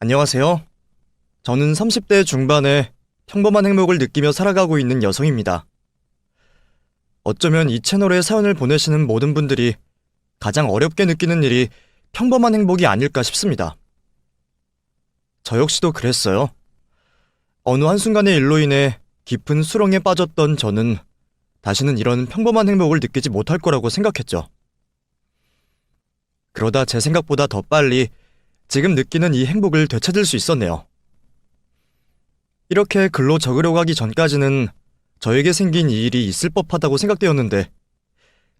안녕하세요. 저는 30대 중반에 평범한 행복을 느끼며 살아가고 있는 여성입니다. 어쩌면 이 채널에 사연을 보내시는 모든 분들이 가장 어렵게 느끼는 일이 평범한 행복이 아닐까 싶습니다. 저 역시도 그랬어요. 어느 한순간의 일로 인해 깊은 수렁에 빠졌던 저는 다시는 이런 평범한 행복을 느끼지 못할 거라고 생각했죠. 그러다 제 생각보다 더 빨리 지금 느끼는 이 행복을 되찾을 수 있었네요. 이렇게 글로 적으려고 하기 전까지는 저에게 생긴 이 일이 있을 법하다고 생각되었는데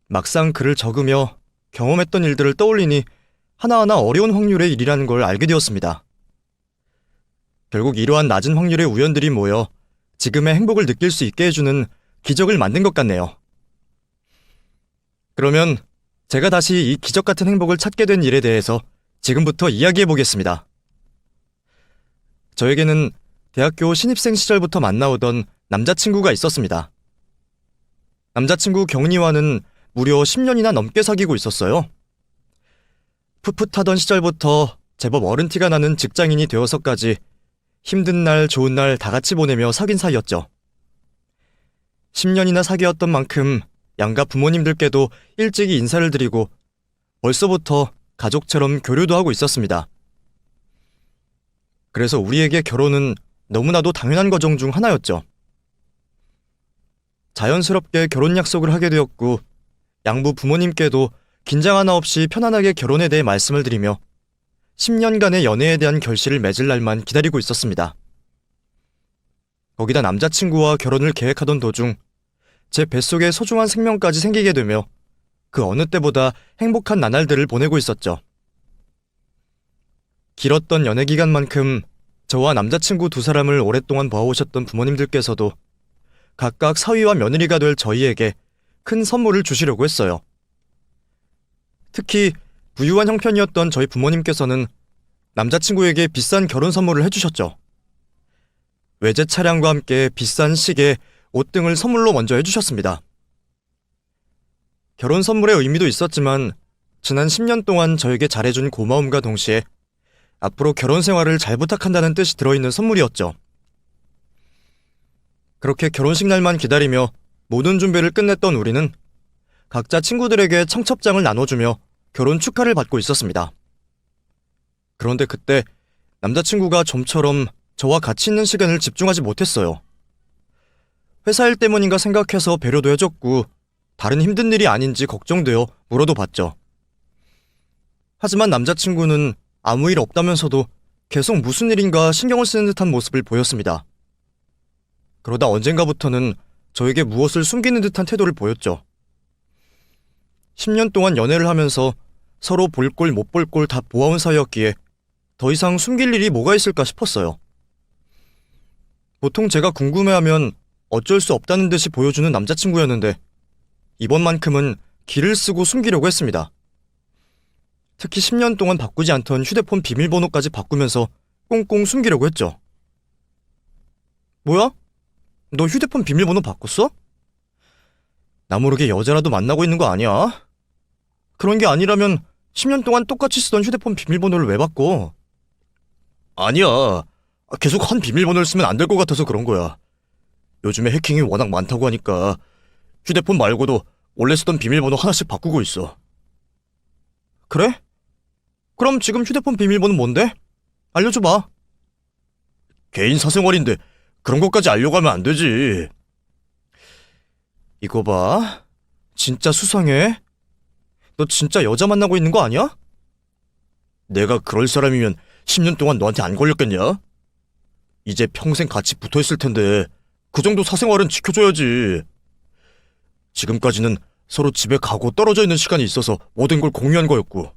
막상 글을 적으며 경험했던 일들을 떠올리니 하나하나 어려운 확률의 일이라는 걸 알게 되었습니다. 결국 이러한 낮은 확률의 우연들이 모여 지금의 행복을 느낄 수 있게 해주는 기적을 만든 것 같네요. 그러면 제가 다시 이 기적 같은 행복을 찾게 된 일에 대해서 지금부터 이야기해 보겠습니다. 저에게는 대학교 신입생 시절부터 만나오던 남자친구가 있었습니다. 남자친구 경은이와는 무려 10년이나 넘게 사귀고 있었어요. 풋풋하던 시절부터 제법 어른 티가 나는 직장인이 되어서까지 힘든 날 좋은 날 다 같이 보내며 사귄 사이였죠. 10년이나 사귀었던 만큼 양가 부모님들께도 일찍이 인사를 드리고 벌써부터 가족처럼 교류도 하고 있었습니다. 그래서 우리에게 결혼은 너무나도 당연한 과정 중 하나였죠. 자연스럽게 결혼 약속을 하게 되었고 양부 부모님께도 긴장 하나 없이 편안하게 결혼에 대해 말씀을 드리며 10년간의 연애에 대한 결실을 맺을 날만 기다리고 있었습니다. 거기다 남자친구와 결혼을 계획하던 도중 제 뱃속에 소중한 생명까지 생기게 되며 그 어느 때보다 행복한 나날들을 보내고 있었죠. 길었던 연애 기간만큼 저와 남자친구 두 사람을 오랫동안 봐오셨던 부모님들께서도 각각 사위와 며느리가 될 저희에게 큰 선물을 주시려고 했어요. 특히 부유한 형편이었던 저희 부모님께서는 남자친구에게 비싼 결혼 선물을 해주셨죠. 외제 차량과 함께 비싼 시계, 옷 등을 선물로 먼저 해주셨습니다. 결혼 선물의 의미도 있었지만 지난 10년 동안 저에게 잘해준 고마움과 동시에 앞으로 결혼 생활을 잘 부탁한다는 뜻이 들어있는 선물이었죠. 그렇게 결혼식 날만 기다리며 모든 준비를 끝냈던 우리는 각자 친구들에게 청첩장을 나눠주며 결혼 축하를 받고 있었습니다. 그런데 그때 남자친구가 좀처럼 저와 같이 있는 시간을 집중하지 못했어요. 회사 일 때문인가 생각해서 배려도 해줬고 다른 힘든 일이 아닌지 걱정되어 물어도 봤죠. 하지만 남자친구는 아무 일 없다면서도 계속 무슨 일인가 신경을 쓰는 듯한 모습을 보였습니다. 그러다 언젠가부터는 저에게 무엇을 숨기는 듯한 태도를 보였죠. 10년 동안 연애를 하면서 서로 볼 꼴 못 볼 꼴 다 보아온 사이였기에 더 이상 숨길 일이 뭐가 있을까 싶었어요. 보통 제가 궁금해하면 어쩔 수 없다는 듯이 보여주는 남자친구였는데 이번만큼은 기를 쓰고 숨기려고 했습니다. 특히 10년 동안 바꾸지 않던 휴대폰 비밀번호까지 바꾸면서 꽁꽁 숨기려고 했죠. 뭐야? 너 휴대폰 비밀번호 바꿨어? 나 모르게 여자라도 만나고 있는 거 아니야? 그런 게 아니라면 10년 동안 똑같이 쓰던 휴대폰 비밀번호를 왜 바꿔? 아니야. 계속 한 비밀번호를 쓰면 안 될 것 같아서 그런 거야. 요즘에 해킹이 워낙 많다고 하니까 휴대폰 말고도 원래 쓰던 비밀번호 하나씩 바꾸고 있어. 그래? 그럼 지금 휴대폰 비밀번호 뭔데? 알려줘봐. 개인 사생활인데 그런 것까지 알려고 하면 안 되지. 이거 봐. 진짜 수상해. 너 진짜 여자 만나고 있는 거 아니야? 내가 그럴 사람이면 10년 동안 너한테 안 걸렸겠냐? 이제 평생 같이 붙어있을 텐데 그 정도 사생활은 지켜줘야지. 지금까지는 서로 집에 가고 떨어져 있는 시간이 있어서 모든 걸 공유한 거였고.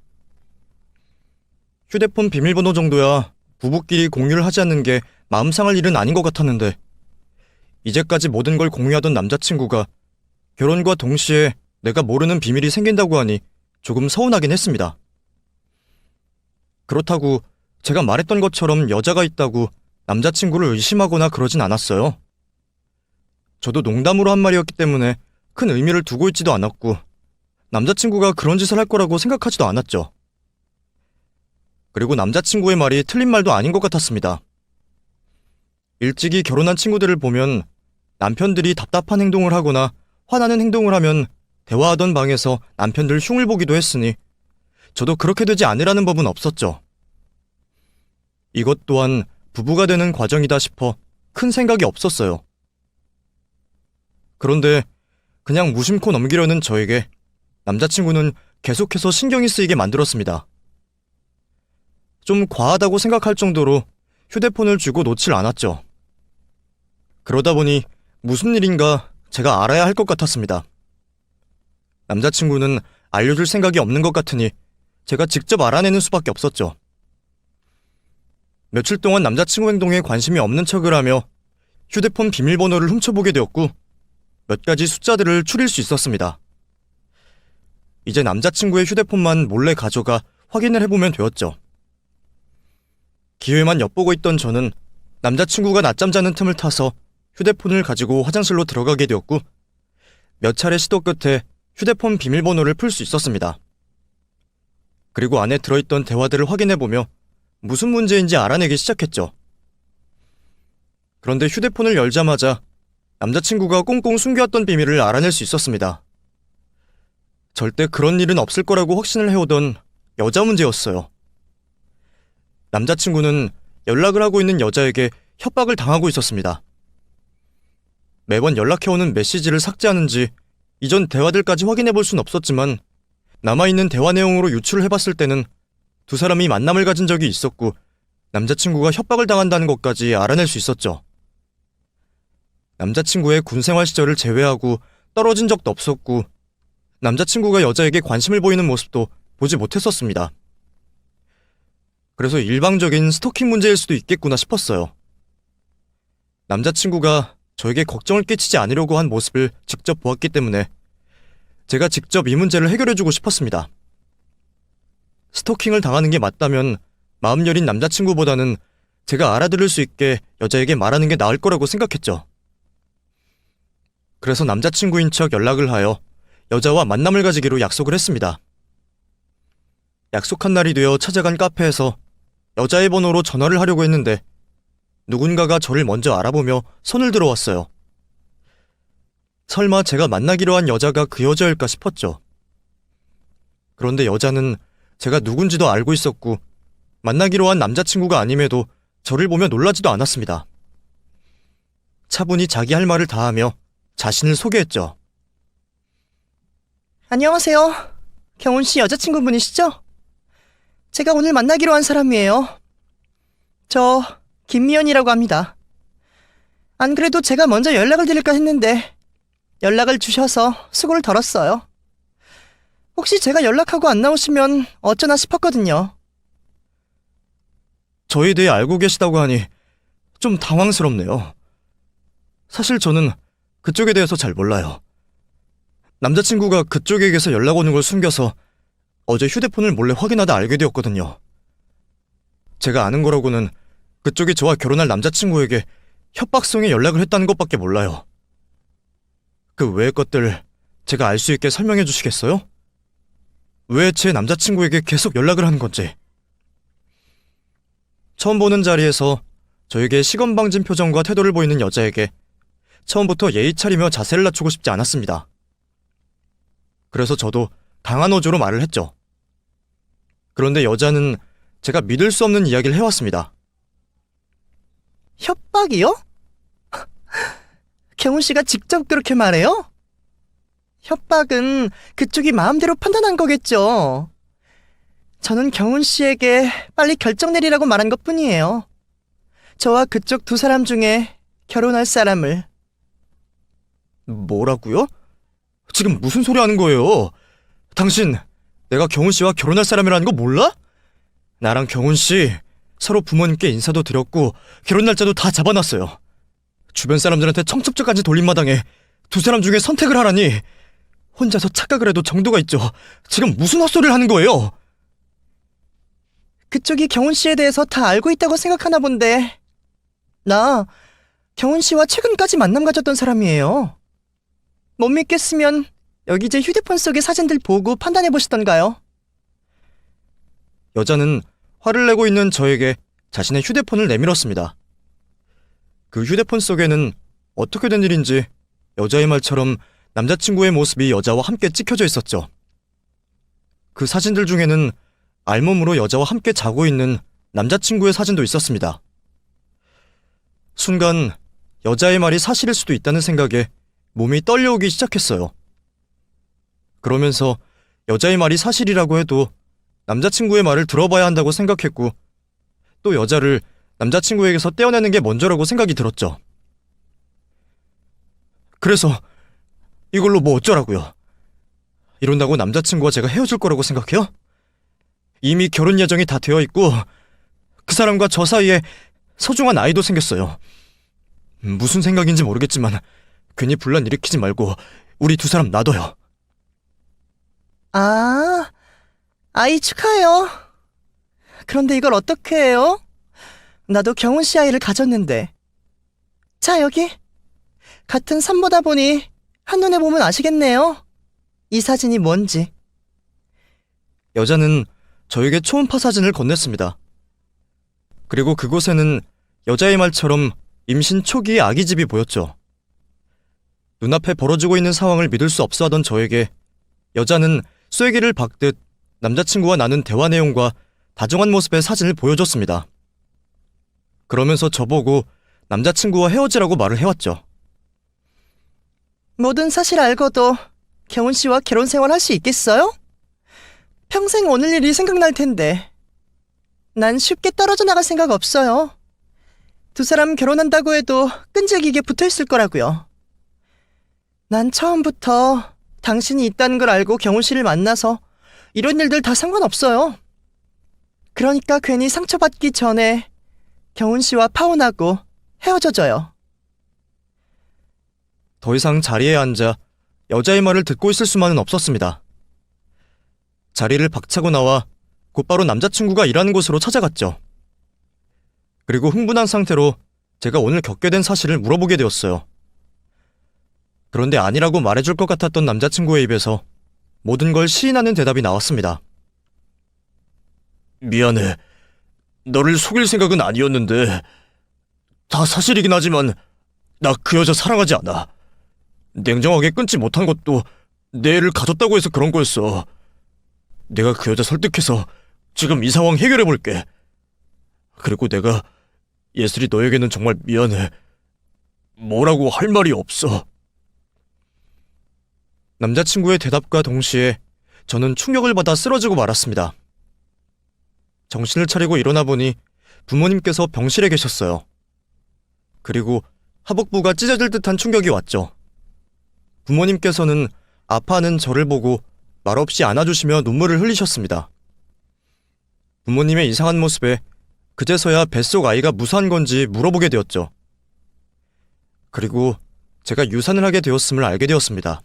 휴대폰 비밀번호 정도야 부부끼리 공유를 하지 않는 게 마음 상할 일은 아닌 것 같았는데 이제까지 모든 걸 공유하던 남자친구가 결혼과 동시에 내가 모르는 비밀이 생긴다고 하니 조금 서운하긴 했습니다. 그렇다고 제가 말했던 것처럼 여자가 있다고 남자친구를 의심하거나 그러진 않았어요. 저도 농담으로 한 말이었기 때문에 큰 의미를 두고 있지도 않았고 남자친구가 그런 짓을 할 거라고 생각하지도 않았죠. 그리고 남자친구의 말이 틀린 말도 아닌 것 같았습니다. 일찍이 결혼한 친구들을 보면 남편들이 답답한 행동을 하거나 화나는 행동을 하면 대화하던 방에서 남편들 흉을 보기도 했으니 저도 그렇게 되지 않으라는 법은 없었죠. 이것 또한 부부가 되는 과정이다 싶어 큰 생각이 없었어요. 그런데 그냥 무심코 넘기려는 저에게 남자친구는 계속해서 신경이 쓰이게 만들었습니다. 좀 과하다고 생각할 정도로 휴대폰을 쥐고 놓질 않았죠. 그러다 보니 무슨 일인가 제가 알아야 할 것 같았습니다. 남자친구는 알려줄 생각이 없는 것 같으니 제가 직접 알아내는 수밖에 없었죠. 며칠 동안 남자친구 행동에 관심이 없는 척을 하며 휴대폰 비밀번호를 훔쳐보게 되었고 몇 가지 숫자들을 추릴 수 있었습니다. 이제 남자친구의 휴대폰만 몰래 가져가 확인을 해보면 되었죠. 기회만 엿보고 있던 저는 남자친구가 낮잠 자는 틈을 타서 휴대폰을 가지고 화장실로 들어가게 되었고 몇 차례 시도 끝에 휴대폰 비밀번호를 풀 수 있었습니다. 그리고 안에 들어있던 대화들을 확인해보며 무슨 문제인지 알아내기 시작했죠. 그런데 휴대폰을 열자마자 남자친구가 꽁꽁 숨겨왔던 비밀을 알아낼 수 있었습니다. 절대 그런 일은 없을 거라고 확신을 해오던 여자 문제였어요. 남자친구는 연락을 하고 있는 여자에게 협박을 당하고 있었습니다. 매번 연락해오는 메시지를 삭제하는지 이전 대화들까지 확인해볼 순 없었지만 남아있는 대화 내용으로 유출을 해봤을 때는 두 사람이 만남을 가진 적이 있었고 남자친구가 협박을 당한다는 것까지 알아낼 수 있었죠. 남자친구의 군생활 시절을 제외하고 떨어진 적도 없었고 남자친구가 여자에게 관심을 보이는 모습도 보지 못했었습니다. 그래서 일방적인 스토킹 문제일 수도 있겠구나 싶었어요. 남자친구가 저에게 걱정을 끼치지 않으려고 한 모습을 직접 보았기 때문에 제가 직접 이 문제를 해결해주고 싶었습니다. 스토킹을 당하는 게 맞다면 마음 여린 남자친구보다는 제가 알아들을 수 있게 여자에게 말하는 게 나을 거라고 생각했죠. 그래서 남자친구인 척 연락을 하여 여자와 만남을 가지기로 약속을 했습니다. 약속한 날이 되어 찾아간 카페에서 여자의 번호로 전화를 하려고 했는데 누군가가 저를 먼저 알아보며 손을 들어왔어요. 설마 제가 만나기로 한 여자가 그 여자일까 싶었죠. 그런데 여자는 제가 누군지도 알고 있었고 만나기로 한 남자친구가 아님에도 저를 보며 놀라지도 않았습니다. 차분히 자기 할 말을 다하며 자신을 소개했죠. 안녕하세요. 경훈씨 여자친구분이시죠? 제가 오늘 만나기로 한 사람이에요. 저 김미연이라고 합니다. 안 그래도 제가 먼저 연락을 드릴까 했는데 연락을 주셔서 수고를 덜었어요. 혹시 제가 연락하고 안 나오시면 어쩌나 싶었거든요. 저에 대해 알고 계시다고 하니 좀 당황스럽네요. 사실 저는 그쪽에 대해서 잘 몰라요. 남자친구가 그쪽에게서 연락 오는 걸 숨겨서 어제 휴대폰을 몰래 확인하다 알게 되었거든요. 제가 아는 거라고는 그쪽이 저와 결혼할 남자친구에게 협박성의 연락을 했다는 것밖에 몰라요. 그 외의 것들 제가 알 수 있게 설명해 주시겠어요? 왜 제 남자친구에게 계속 연락을 하는 건지. 처음 보는 자리에서 저에게 시건방진 표정과 태도를 보이는 여자에게 처음부터 예의 차리며 자세를 낮추고 싶지 않았습니다. 그래서 저도 강한 어조로 말을 했죠. 그런데 여자는 제가 믿을 수 없는 이야기를 해왔습니다. 협박이요? 경훈씨가 직접 그렇게 말해요? 협박은 그쪽이 마음대로 판단한 거겠죠. 저는 경훈씨에게 빨리 결정 내리라고 말한 것뿐이에요. 저와 그쪽 두 사람 중에 결혼할 사람을. 뭐라고요? 지금 무슨 소리 하는 거예요? 당신, 내가 경훈씨와 결혼할 사람이라는 거 몰라? 나랑 경훈씨 서로 부모님께 인사도 드렸고 결혼 날짜도 다 잡아놨어요. 주변 사람들한테 청첩장까지 돌린 마당에 두 사람 중에 선택을 하라니 혼자서 착각을 해도 정도가 있죠. 지금 무슨 헛소리를 하는 거예요? 그쪽이 경훈씨에 대해서 다 알고 있다고 생각하나 본데 나 경훈씨와 최근까지 만남 가졌던 사람이에요. 못 믿겠으면 여기 제 휴대폰 속의 사진들 보고 판단해보시던가요? 여자는 화를 내고 있는 저에게 자신의 휴대폰을 내밀었습니다. 그 휴대폰 속에는 어떻게 된 일인지 여자의 말처럼 남자친구의 모습이 여자와 함께 찍혀져 있었죠. 그 사진들 중에는 알몸으로 여자와 함께 자고 있는 남자친구의 사진도 있었습니다. 순간 여자의 말이 사실일 수도 있다는 생각에 몸이 떨려오기 시작했어요. 그러면서 여자의 말이 사실이라고 해도 남자친구의 말을 들어봐야 한다고 생각했고, 또 여자를 남자친구에게서 떼어내는 게 먼저라고 생각이 들었죠. 그래서 이걸로 뭐 어쩌라고요? 이런다고 남자친구와 제가 헤어질 거라고 생각해요? 이미 결혼 예정이 다 되어 있고 그 사람과 저 사이에 소중한 아이도 생겼어요. 무슨 생각인지 모르겠지만 괜히 분란 일으키지 말고 우리 두 사람 놔둬요. 아, 아이 축하해요. 그런데 이걸 어떻게 해요? 나도 경훈 씨 아이를 가졌는데. 자, 여기. 같은 산모다 보니 한눈에 보면 아시겠네요. 이 사진이 뭔지. 여자는 저에게 초음파 사진을 건넸습니다. 그리고 그곳에는 여자의 말처럼 임신 초기의 아기집이 보였죠. 눈앞에 벌어지고 있는 상황을 믿을 수 없어 하던 저에게 여자는 쐐기를 박듯 남자친구와 나눈 대화 내용과 다정한 모습의 사진을 보여줬습니다. 그러면서 저보고 남자친구와 헤어지라고 말을 해왔죠. 모든 사실 알고도 경훈 씨와 결혼 생활 할 수 있겠어요? 평생 오늘 일이 생각날 텐데. 난 쉽게 떨어져 나갈 생각 없어요. 두 사람 결혼한다고 해도 끈질기게 붙어 있을 거라고요. 난 처음부터 당신이 있다는 걸 알고 경훈 씨를 만나서 이런 일들 다 상관없어요. 그러니까 괜히 상처받기 전에 경훈 씨와 파혼하고 헤어져줘요. 더 이상 자리에 앉아 여자의 말을 듣고 있을 수만은 없었습니다. 자리를 박차고 나와 곧바로 남자친구가 일하는 곳으로 찾아갔죠. 그리고 흥분한 상태로 제가 오늘 겪게 된 사실을 물어보게 되었어요. 그런데 아니라고 말해줄 것 같았던 남자친구의 입에서 모든 걸 시인하는 대답이 나왔습니다. 미안해. 너를 속일 생각은 아니었는데 다 사실이긴 하지만 나 그 여자 사랑하지 않아. 냉정하게 끊지 못한 것도 내 애를 가졌다고 해서 그런 거였어. 내가 그 여자 설득해서 지금 이 상황 해결해볼게. 그리고 내가 예슬이 너에게는 정말 미안해. 뭐라고 할 말이 없어. 남자친구의 대답과 동시에 저는 충격을 받아 쓰러지고 말았습니다. 정신을 차리고 일어나 보니 부모님께서 병실에 계셨어요. 그리고 하복부가 찢어질 듯한 충격이 왔죠. 부모님께서는 아파하는 저를 보고 말없이 안아주시며 눈물을 흘리셨습니다. 부모님의 이상한 모습에 그제서야 뱃속 아이가 무사한 건지 물어보게 되었죠. 그리고 제가 유산을 하게 되었음을 알게 되었습니다.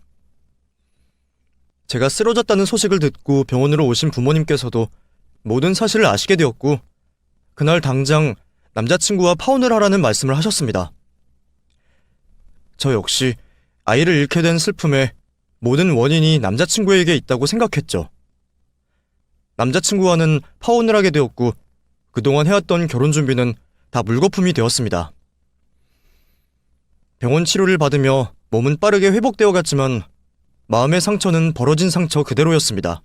제가 쓰러졌다는 소식을 듣고 병원으로 오신 부모님께서도 모든 사실을 아시게 되었고, 그날 당장 남자친구와 파혼을 하라는 말씀을 하셨습니다. 저 역시 아이를 잃게 된 슬픔에 모든 원인이 남자친구에게 있다고 생각했죠. 남자친구와는 파혼을 하게 되었고, 그동안 해왔던 결혼 준비는 다 물거품이 되었습니다. 병원 치료를 받으며 몸은 빠르게 회복되어 갔지만 마음의 상처는 벌어진 상처 그대로였습니다.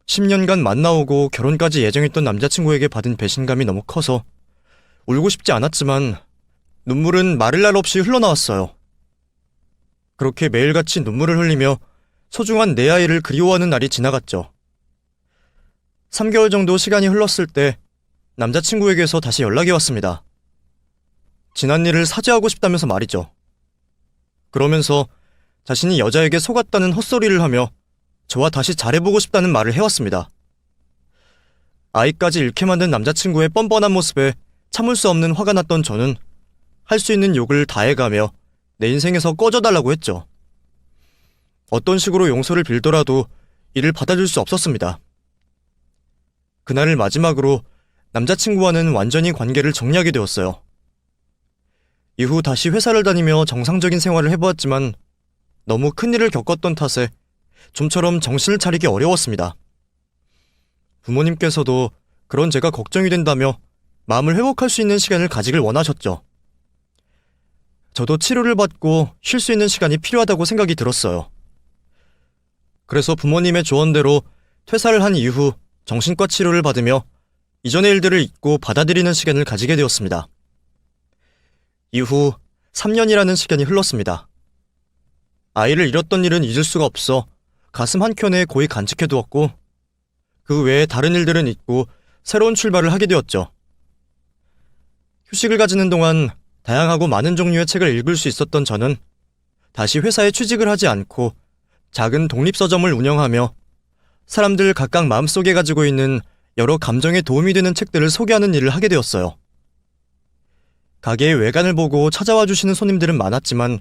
10년간 만나오고 결혼까지 예정했던 남자친구에게 받은 배신감이 너무 커서 울고 싶지 않았지만 눈물은 마를 날 없이 흘러나왔어요. 그렇게 매일같이 눈물을 흘리며 소중한 내 아이를 그리워하는 날이 지나갔죠. 3개월 정도 시간이 흘렀을 때 남자친구에게서 다시 연락이 왔습니다. 지난 일을 사죄하고 싶다면서 말이죠. 그러면서 자신이 여자에게 속았다는 헛소리를 하며 저와 다시 잘해보고 싶다는 말을 해왔습니다. 아이까지 잃게 만든 남자친구의 뻔뻔한 모습에 참을 수 없는 화가 났던 저는 할 수 있는 욕을 다 해가며 내 인생에서 꺼져달라고 했죠. 어떤 식으로 용서를 빌더라도 이를 받아줄 수 없었습니다. 그날을 마지막으로 남자친구와는 완전히 관계를 정리하게 되었어요. 이후 다시 회사를 다니며 정상적인 생활을 해보았지만 너무 큰일을 겪었던 탓에 좀처럼 정신을 차리기 어려웠습니다. 부모님께서도 그런 제가 걱정이 된다며 마음을 회복할 수 있는 시간을 가지길 원하셨죠. 저도 치료를 받고 쉴 수 있는 시간이 필요하다고 생각이 들었어요. 그래서 부모님의 조언대로 퇴사를 한 이후 정신과 치료를 받으며 이전의 일들을 잊고 받아들이는 시간을 가지게 되었습니다. 이후 3년이라는 시간이 흘렀습니다. 아이를 잃었던 일은 잊을 수가 없어 가슴 한켠에 고이 간직해 두었고 그 외에 다른 일들은 잊고 새로운 출발을 하게 되었죠. 휴식을 가지는 동안 다양하고 많은 종류의 책을 읽을 수 있었던 저는 다시 회사에 취직을 하지 않고 작은 독립서점을 운영하며 사람들 각각 마음속에 가지고 있는 여러 감정에 도움이 되는 책들을 소개하는 일을 하게 되었어요. 가게의 외관을 보고 찾아와 주시는 손님들은 많았지만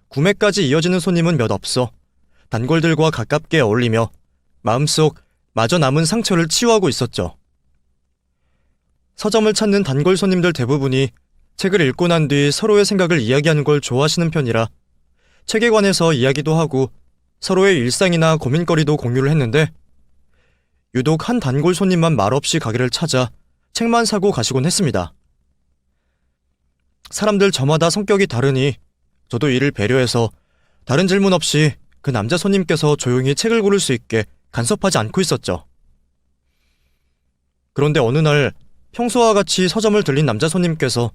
구매까지 이어지는 손님은 몇 없어 단골들과 가깝게 어울리며 마음속 마저 남은 상처를 치유하고 있었죠. 서점을 찾는 단골 손님들 대부분이 책을 읽고 난 뒤 서로의 생각을 이야기하는 걸 좋아하시는 편이라 책에 관해서 이야기도 하고 서로의 일상이나 고민거리도 공유를 했는데 유독 한 단골 손님만 말없이 가게를 찾아 책만 사고 가시곤 했습니다. 사람들 저마다 성격이 다르니 저도 이를 배려해서 다른 질문 없이 그 남자 손님께서 조용히 책을 고를 수 있게 간섭하지 않고 있었죠. 그런데 어느 날 평소와 같이 서점을 들린 남자 손님께서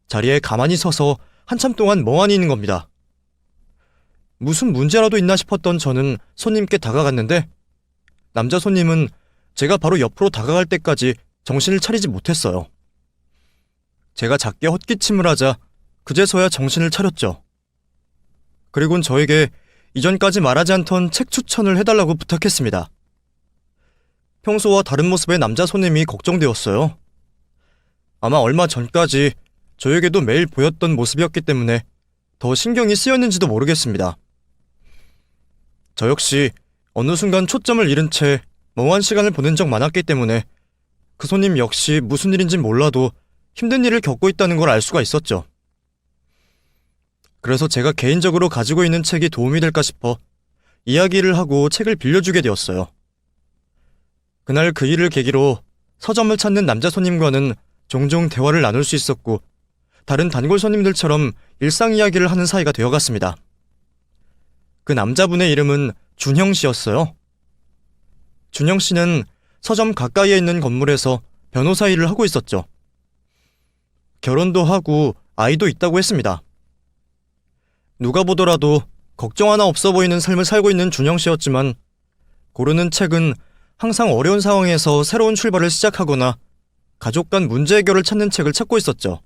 자리에 가만히 서서 한참 동안 멍하니 있는 겁니다. 무슨 문제라도 있나 싶었던 저는 손님께 다가갔는데 남자 손님은 제가 바로 옆으로 다가갈 때까지 정신을 차리지 못했어요. 제가 작게 헛기침을 하자 그제서야 정신을 차렸죠. 그리곤 저에게 이전까지 말하지 않던 책 추천을 해달라고 부탁했습니다. 평소와 다른 모습의 남자 손님이 걱정되었어요. 아마 얼마 전까지 저에게도 매일 보였던 모습이었기 때문에 더 신경이 쓰였는지도 모르겠습니다. 저 역시 어느 순간 초점을 잃은 채 멍한 시간을 보낸 적 많았기 때문에 그 손님 역시 무슨 일인진 몰라도 힘든 일을 겪고 있다는 걸 알 수가 있었죠. 그래서 제가 개인적으로 가지고 있는 책이 도움이 될까 싶어 이야기를 하고 책을 빌려주게 되었어요. 그날 그 일을 계기로 서점을 찾는 남자 손님과는 종종 대화를 나눌 수 있었고 다른 단골 손님들처럼 일상 이야기를 하는 사이가 되어갔습니다. 그 남자분의 이름은 준형 씨였어요. 준형 씨는 서점 가까이에 있는 건물에서 변호사 일을 하고 있었죠. 결혼도 하고 아이도 있다고 했습니다. 누가 보더라도 걱정 하나 없어 보이는 삶을 살고 있는 준형 씨였지만 고르는 책은 항상 어려운 상황에서 새로운 출발을 시작하거나 가족 간 문제 해결을 찾는 책을 찾고 있었죠.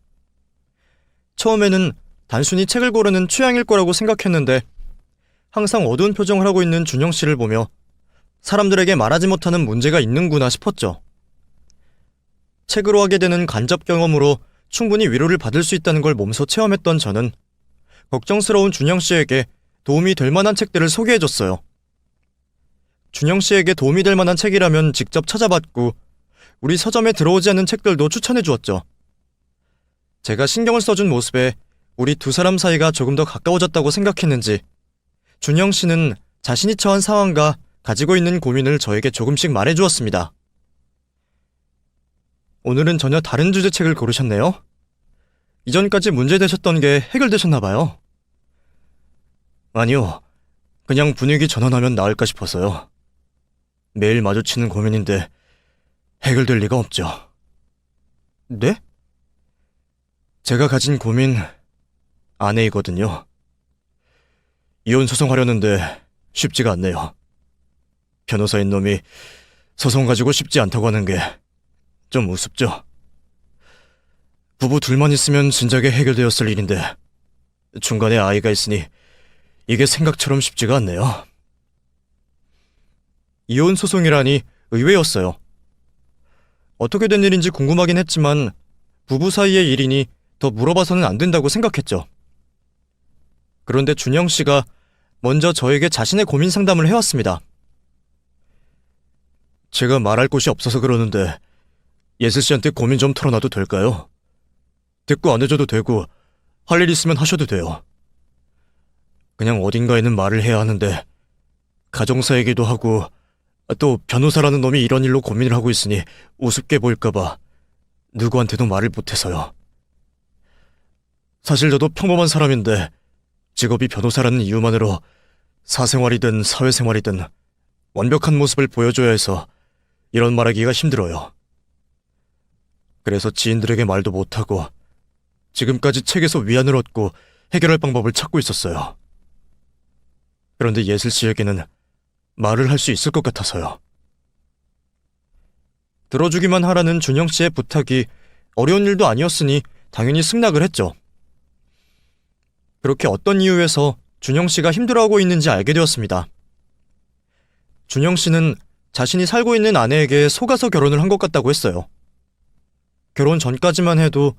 처음에는 단순히 책을 고르는 취향일 거라고 생각했는데 항상 어두운 표정을 하고 있는 준형 씨를 보며 사람들에게 말하지 못하는 문제가 있는구나 싶었죠. 책으로 하게 되는 간접 경험으로 충분히 위로를 받을 수 있다는 걸 몸소 체험했던 저는 걱정스러운 준형 씨에게 도움이 될 만한 책들을 소개해줬어요. 준형 씨에게 도움이 될 만한 책이라면 직접 찾아봤고 우리 서점에 들어오지 않는 책들도 추천해주었죠. 제가 신경을 써준 모습에 우리 두 사람 사이가 조금 더 가까워졌다고 생각했는지 준형 씨는 자신이 처한 상황과 가지고 있는 고민을 저에게 조금씩 말해주었습니다. 오늘은 전혀 다른 주제 책을 고르셨네요. 이전까지 문제되셨던 게 해결되셨나봐요. 아니요. 그냥 분위기 전환하면 나을까 싶어서요. 매일 마주치는 고민인데 해결될 리가 없죠. 네? 제가 가진 고민 아내이거든요. 이혼 소송하려는데 쉽지가 않네요. 변호사인 놈이 소송 가지고 쉽지 않다고 하는 게 좀 우습죠. 부부 둘만 있으면 진작에 해결되었을 일인데 중간에 아이가 있으니 이게 생각처럼 쉽지가 않네요. 이혼 소송이라니 의외였어요. 어떻게 된 일인지 궁금하긴 했지만 부부 사이의 일이니 더 물어봐서는 안 된다고 생각했죠. 그런데 준영 씨가 먼저 저에게 자신의 고민 상담을 해왔습니다. 제가 말할 곳이 없어서 그러는데 예슬 씨한테 고민 좀 털어놔도 될까요? 듣고 안 해줘도 되고 할 일 있으면 하셔도 돼요. 그냥 어딘가에는 말을 해야 하는데 가정사이기도 하고 또 변호사라는 놈이 이런 일로 고민을 하고 있으니 우습게 보일까봐 누구한테도 말을 못해서요. 사실 저도 평범한 사람인데 직업이 변호사라는 이유만으로 사생활이든 사회생활이든 완벽한 모습을 보여줘야 해서 이런 말하기가 힘들어요. 그래서 지인들에게 말도 못하고 지금까지 책에서 위안을 얻고 해결할 방법을 찾고 있었어요. 그런데 예슬 씨에게는 말을 할 수 있을 것 같아서요. 들어주기만 하라는 준영 씨의 부탁이 어려운 일도 아니었으니 당연히 승낙을 했죠. 그렇게 어떤 이유에서 준영 씨가 힘들어하고 있는지 알게 되었습니다. 준영 씨는 자신이 살고 있는 아내에게 속아서 결혼을 한 것 같다고 했어요. 결혼 전까지만 해도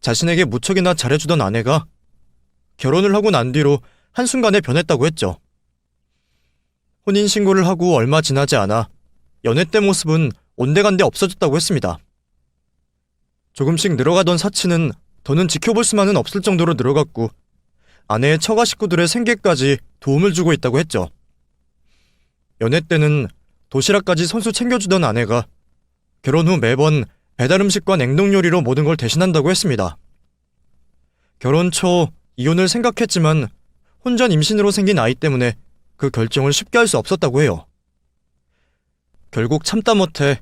자신에게 무척이나 잘해주던 아내가 결혼을 하고 난 뒤로 한순간에 변했다고 했죠. 혼인신고를 하고 얼마 지나지 않아 연애 때 모습은 온데간데 없어졌다고 했습니다. 조금씩 늘어가던 사치는 더는 지켜볼 수만은 없을 정도로 늘어갔고 아내의 처가 식구들의 생계까지 도움을 주고 있다고 했죠. 연애 때는 도시락까지 손수 챙겨주던 아내가 결혼 후 매번 배달음식과 냉동요리로 모든 걸 대신한다고 했습니다. 결혼 초 이혼을 생각했지만 혼전 임신으로 생긴 아이 때문에 그 결정을 쉽게 할 수 없었다고 해요. 결국 참다 못해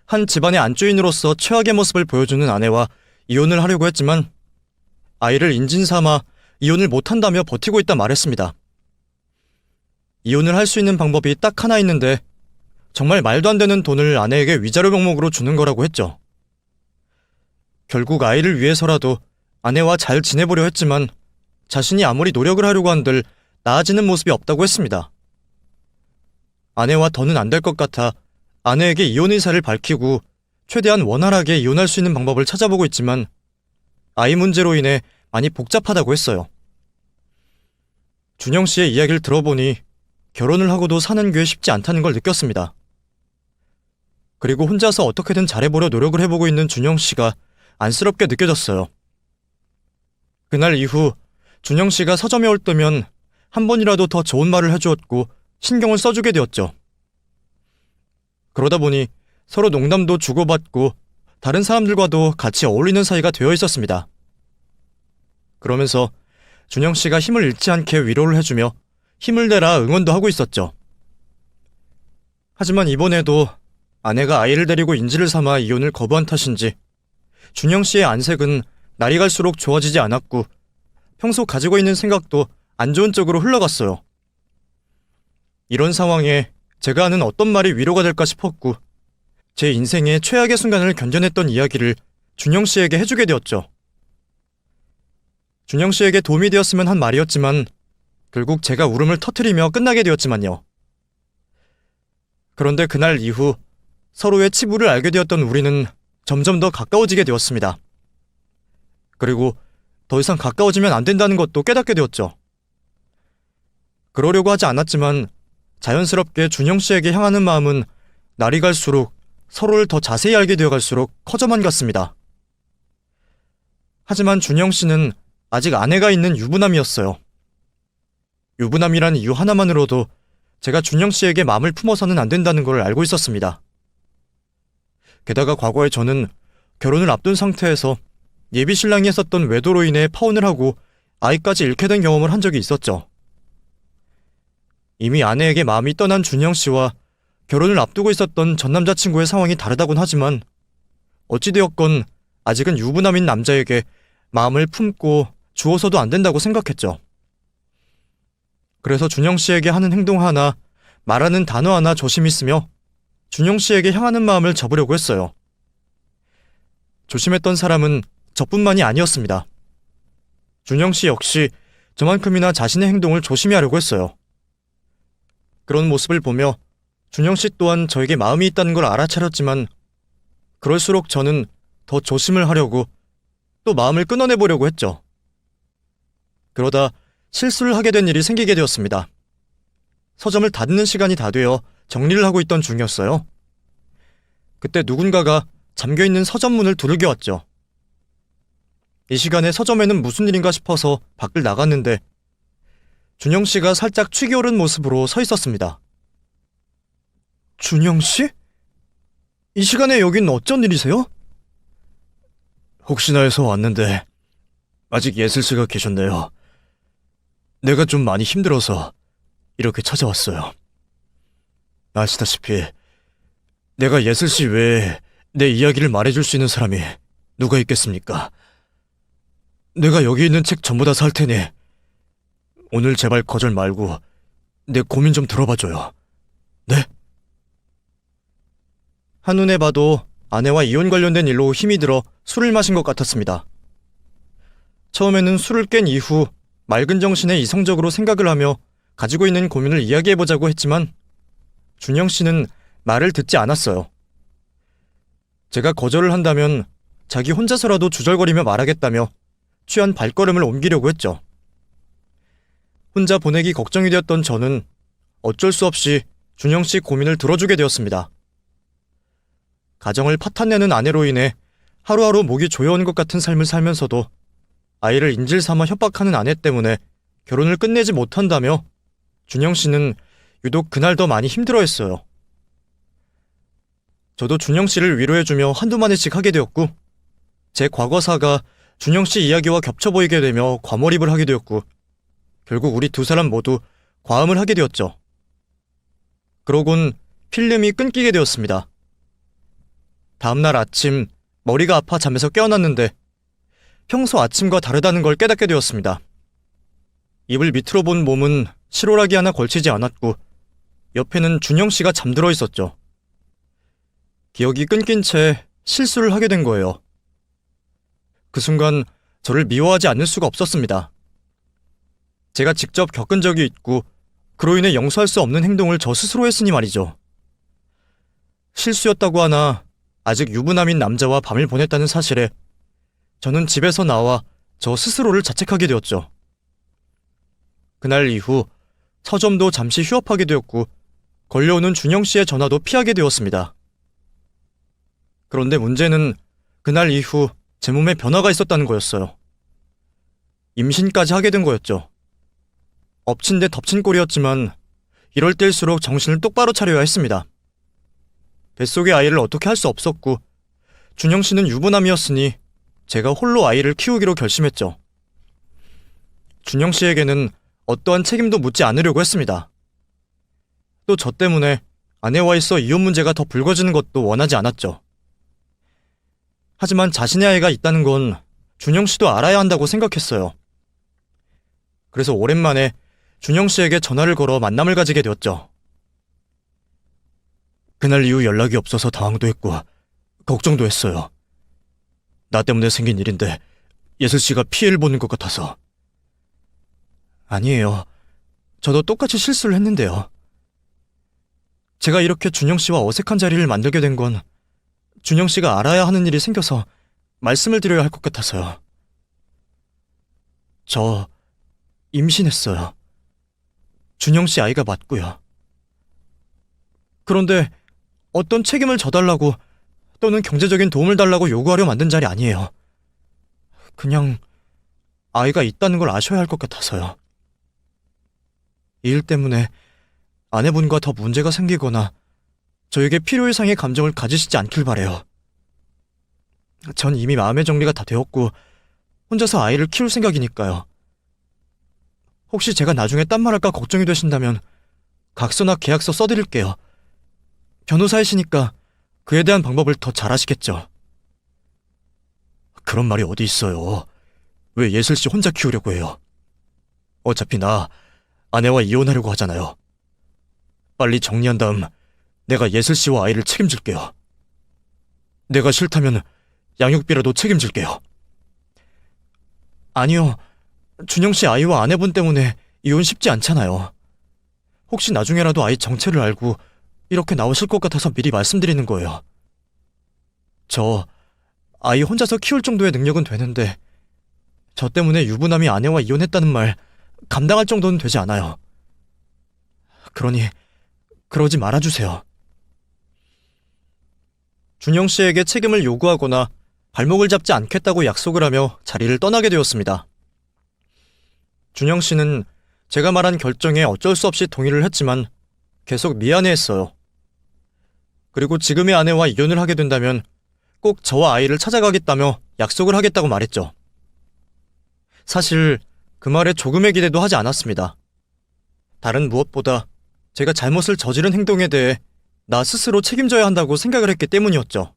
한 집안의 안주인으로서 최악의 모습을 보여주는 아내와 이혼을 하려고 했지만 아이를 인진 삼아 이혼을 못한다며 버티고 있다 말했습니다. 이혼을 할 수 있는 방법이 딱 하나 있는데 정말 말도 안 되는 돈을 아내에게 위자료 명목으로 주는 거라고 했죠. 결국 아이를 위해서라도 아내와 잘 지내보려 했지만 자신이 아무리 노력을 하려고 한들 나아지는 모습이 없다고 했습니다. 아내와 더는 안 될 것 같아 아내에게 이혼 의사를 밝히고 최대한 원활하게 이혼할 수 있는 방법을 찾아보고 있지만 아이 문제로 인해 많이 복잡하다고 했어요. 준영 씨의 이야기를 들어보니 결혼을 하고도 사는 게 쉽지 않다는 걸 느꼈습니다. 그리고 혼자서 어떻게든 잘해보려 노력을 해보고 있는 준영 씨가 안쓰럽게 느껴졌어요. 그날 이후 준영 씨가 서점에 올 때면 한 번이라도 더 좋은 말을 해주었고 신경을 써주게 되었죠. 그러다 보니 서로 농담도 주고받고 다른 사람들과도 같이 어울리는 사이가 되어 있었습니다. 그러면서 준영 씨가 힘을 잃지 않게 위로를 해주며 힘을 내라 응원도 하고 있었죠. 하지만 이번에도 아내가 아이를 데리고 인지를 삼아 이혼을 거부한 탓인지 준영 씨의 안색은 날이 갈수록 좋아지지 않았고 평소 가지고 있는 생각도 안 좋은 쪽으로 흘러갔어요. 이런 상황에 제가 하는 어떤 말이 위로가 될까 싶었고 제 인생의 최악의 순간을 견뎌냈던 이야기를 준영 씨에게 해주게 되었죠. 준영 씨에게 도움이 되었으면 한 말이었지만 결국 제가 울음을 터뜨리며 끝나게 되었지만요. 그런데 그날 이후 서로의 치부를 알게 되었던 우리는 점점 더 가까워지게 되었습니다. 그리고 더 이상 가까워지면 안 된다는 것도 깨닫게 되었죠. 그러려고 하지 않았지만 자연스럽게 준영 씨에게 향하는 마음은 날이 갈수록 서로를 더 자세히 알게 되어갈수록 커져만 갔습니다. 하지만 준영 씨는 아직 아내가 있는 유부남이었어요. 유부남이란 이유 하나만으로도 제가 준영 씨에게 마음을 품어서는 안 된다는 걸 알고 있었습니다. 게다가 과거에 저는 결혼을 앞둔 상태에서 예비 신랑이 했었던 외도로 인해 파혼을 하고 아이까지 잃게 된 경험을 한 적이 있었죠. 이미 아내에게 마음이 떠난 준영 씨와 결혼을 앞두고 있었던 전 남자친구의 상황이 다르다곤 하지만 어찌되었건 아직은 유부남인 남자에게 마음을 품고 주어서도 안 된다고 생각했죠. 그래서 준영 씨에게 하는 행동 하나, 말하는 단어 하나 조심히 쓰며 준영 씨에게 향하는 마음을 접으려고 했어요. 조심했던 사람은 저뿐만이 아니었습니다. 준영 씨 역시 저만큼이나 자신의 행동을 조심히 하려고 했어요. 그런 모습을 보며 준영 씨 또한 저에게 마음이 있다는 걸 알아차렸지만 그럴수록 저는 더 조심을 하려고 또 마음을 끊어내보려고 했죠. 그러다 실수를 하게 된 일이 생기게 되었습니다. 서점을 닫는 시간이 다 되어 정리를 하고 있던 중이었어요. 그때 누군가가 잠겨있는 서점 문을 두들겨 왔죠. 이 시간에 서점에는 무슨 일인가 싶어서 밖을 나갔는데 준영 씨가 살짝 취기 오른 모습으로 서 있었습니다. 준영 씨? 이 시간에 여긴 어쩐 일이세요? 혹시나 해서 왔는데 아직 예슬 씨가 계셨네요. 내가 좀 많이 힘들어서 이렇게 찾아왔어요. 아시다시피 내가 예슬 씨 외에 내 이야기를 말해줄 수 있는 사람이 누가 있겠습니까? 내가 여기 있는 책 전부 다 살 테니 오늘 제발 거절 말고 내 고민 좀 들어봐줘요. 네? 한눈에 봐도 아내와 이혼 관련된 일로 힘이 들어 술을 마신 것 같았습니다. 처음에는 술을 깬 이후 맑은 정신에 이성적으로 생각을 하며 가지고 있는 고민을 이야기해보자고 했지만 준영 씨는 말을 듣지 않았어요. 제가 거절을 한다면 자기 혼자서라도 주절거리며 말하겠다며 취한 발걸음을 옮기려고 했죠. 혼자 보내기 걱정이 되었던 저는 어쩔 수 없이 준영 씨 고민을 들어주게 되었습니다. 가정을 파탄내는 아내로 인해 하루하루 목이 조여오는 것 같은 삶을 살면서도 아이를 인질 삼아 협박하는 아내 때문에 결혼을 끝내지 못한다며 준영 씨는 유독 그날 더 많이 힘들어했어요. 저도 준영 씨를 위로해주며 한두 마디씩 하게 되었고 제 과거사가 준영 씨 이야기와 겹쳐 보이게 되며 과몰입을 하게 되었고 결국 우리 두 사람 모두 과음을 하게 되었죠. 그러곤 필름이 끊기게 되었습니다. 다음날 아침 머리가 아파 잠에서 깨어났는데 평소 아침과 다르다는 걸 깨닫게 되었습니다. 이불 밑으로 본 몸은 실오라기 하나 걸치지 않았고 옆에는 준영 씨가 잠들어 있었죠. 기억이 끊긴 채 실수를 하게 된 거예요. 그 순간 저를 미워하지 않을 수가 없었습니다. 제가 직접 겪은 적이 있고 그로 인해 용서할 수 없는 행동을 저 스스로 했으니 말이죠. 실수였다고 하나 아직 유부남인 남자와 밤을 보냈다는 사실에 저는 집에서 나와 저 스스로를 자책하게 되었죠. 그날 이후 서점도 잠시 휴업하게 되었고 걸려오는 준영 씨의 전화도 피하게 되었습니다. 그런데 문제는 그날 이후 제 몸에 변화가 있었다는 거였어요. 임신까지 하게 된 거였죠. 엎친 데 덮친 꼴이었지만 이럴 때일수록 정신을 똑바로 차려야 했습니다. 뱃속의 아이를 어떻게 할 수 없었고 준영 씨는 유부남이었으니 제가 홀로 아이를 키우기로 결심했죠. 준영 씨에게는 어떠한 책임도 묻지 않으려고 했습니다. 또 저 때문에 아내와 있어 이혼 문제가 더 불거지는 것도 원하지 않았죠. 하지만 자신의 아이가 있다는 건 준영 씨도 알아야 한다고 생각했어요. 그래서 오랜만에 준영 씨에게 전화를 걸어 만남을 가지게 되었죠. 그날 이후 연락이 없어서 당황도 했고 걱정도 했어요. 나 때문에 생긴 일인데 예슬 씨가 피해를 보는 것 같아서. 아니에요. 저도 똑같이 실수를 했는데요. 제가 이렇게 준영 씨와 어색한 자리를 만들게 된 건 준영 씨가 알아야 하는 일이 생겨서 말씀을 드려야 할 것 같아서요. 저 임신했어요. 준영 씨 아이가 맞고요. 그런데 어떤 책임을 져달라고 또는 경제적인 도움을 달라고 요구하려 만든 자리 아니에요. 그냥 아이가 있다는 걸 아셔야 할 것 같아서요. 이 일 때문에 아내분과 더 문제가 생기거나 저에게 필요 이상의 감정을 가지시지 않길 바래요. 전 이미 마음의 정리가 다 되었고 혼자서 아이를 키울 생각이니까요. 혹시 제가 나중에 딴 말할까 걱정이 되신다면 각서나 계약서 써드릴게요. 변호사이시니까 그에 대한 방법을 더 잘 아시겠죠. 그런 말이 어디 있어요. 왜 예슬 씨 혼자 키우려고 해요? 어차피 나 아내와 이혼하려고 하잖아요. 빨리 정리한 다음 내가 예슬 씨와 아이를 책임질게요. 내가 싫다면 양육비라도 책임질게요. 아니요. 준영 씨 아이와 아내분 때문에 이혼 쉽지 않잖아요. 혹시 나중에라도 아이 정체를 알고 이렇게 나오실 것 같아서 미리 말씀드리는 거예요. 저 아이 혼자서 키울 정도의 능력은 되는데 저 때문에 유부남이 아내와 이혼했다는 말 감당할 정도는 되지 않아요. 그러니 그러지 말아주세요. 준영 씨에게 책임을 요구하거나 발목을 잡지 않겠다고 약속을 하며 자리를 떠나게 되었습니다. 준영 씨는 제가 말한 결정에 어쩔 수 없이 동의를 했지만 계속 미안해했어요. 그리고 지금의 아내와 이혼을 하게 된다면 꼭 저와 아이를 찾아가겠다며 약속을 하겠다고 말했죠. 사실 그 말에 조금의 기대도 하지 않았습니다. 다른 무엇보다 제가 잘못을 저지른 행동에 대해 나 스스로 책임져야 한다고 생각을 했기 때문이었죠.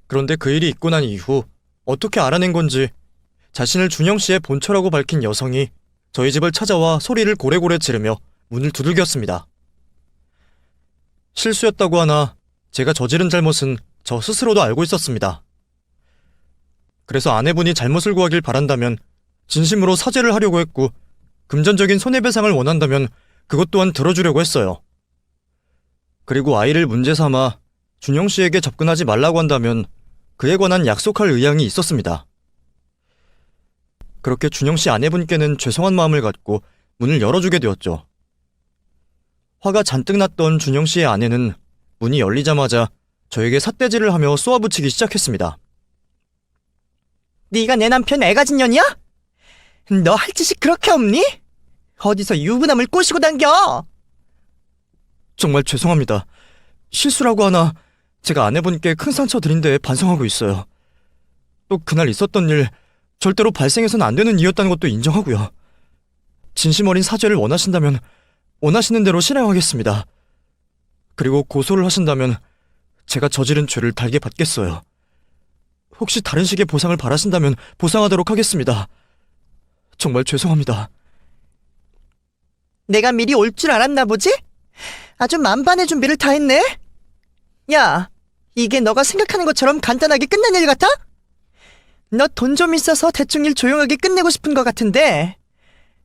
그런데 그 일이 있고 난 이후 어떻게 알아낸 건지 자신을 준영 씨의 본처라고 밝힌 여성이 저희 집을 찾아와 소리를 고래고래 지르며 문을 두들겼습니다. 실수였다고 하나 제가 저지른 잘못은 저 스스로도 알고 있었습니다. 그래서 아내분이 잘못을 구하길 바란다면 진심으로 사죄를 하려고 했고 금전적인 손해배상을 원한다면 그것 또한 들어주려고 했어요. 그리고 아이를 문제 삼아 준영 씨에게 접근하지 말라고 한다면 그에 관한 약속할 의향이 있었습니다. 그렇게 준영 씨 아내분께는 죄송한 마음을 갖고 문을 열어주게 되었죠. 화가 잔뜩 났던 준영 씨의 아내는 문이 열리자마자 저에게 삿대질을 하며 쏘아붙이기 시작했습니다. 네가 내 남편 애 가진 년이야? 너 할 짓이 그렇게 없니? 어디서 유부남을 꼬시고 당겨? 정말 죄송합니다. 실수라고 하나 제가 아내분께 큰 상처 드린 데에 반성하고 있어요. 또 그날 있었던 일 절대로 발생해서는 안 되는 일이었다는 것도 인정하고요. 진심 어린 사죄를 원하신다면 원하시는 대로 실행하겠습니다. 그리고 고소를 하신다면 제가 저지른 죄를 달게 받겠어요. 혹시 다른 식의 보상을 바라신다면 보상하도록 하겠습니다. 정말 죄송합니다. 내가 미리 올 줄 알았나 보지? 아주 만반의 준비를 다 했네? 야, 이게 너가 생각하는 것처럼 간단하게 끝난 일 같아? 너 돈 좀 있어서 대충 일 조용하게 끝내고 싶은 것 같은데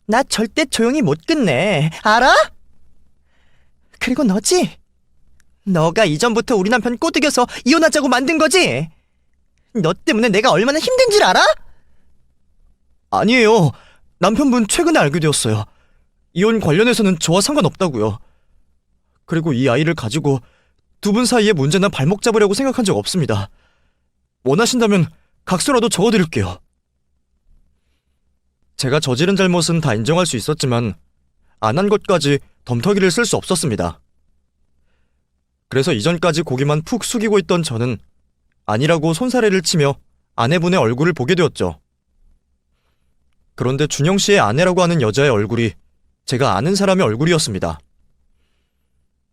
나 절대 조용히 못 끝내, 알아? 그리고 너지? 너가 이전부터 우리 남편 꼬드겨서 이혼하자고 만든 거지? 너 때문에 내가 얼마나 힘든 줄 알아? 아니에요. 남편분 최근에 알게 되었어요. 이혼 관련해서는 저와 상관없다고요. 그리고 이 아이를 가지고 두 분 사이에 문제나 발목 잡으려고 생각한 적 없습니다. 원하신다면 각서라도 적어드릴게요. 제가 저지른 잘못은 다 인정할 수 있었지만 안 한 것까지 덤터기를 쓸 수 없었습니다. 그래서 이전까지 고개만 푹 숙이고 있던 저는 아니라고 손사래를 치며 아내분의 얼굴을 보게 되었죠. 그런데 준영 씨의 아내라고 하는 여자의 얼굴이 제가 아는 사람의 얼굴이었습니다.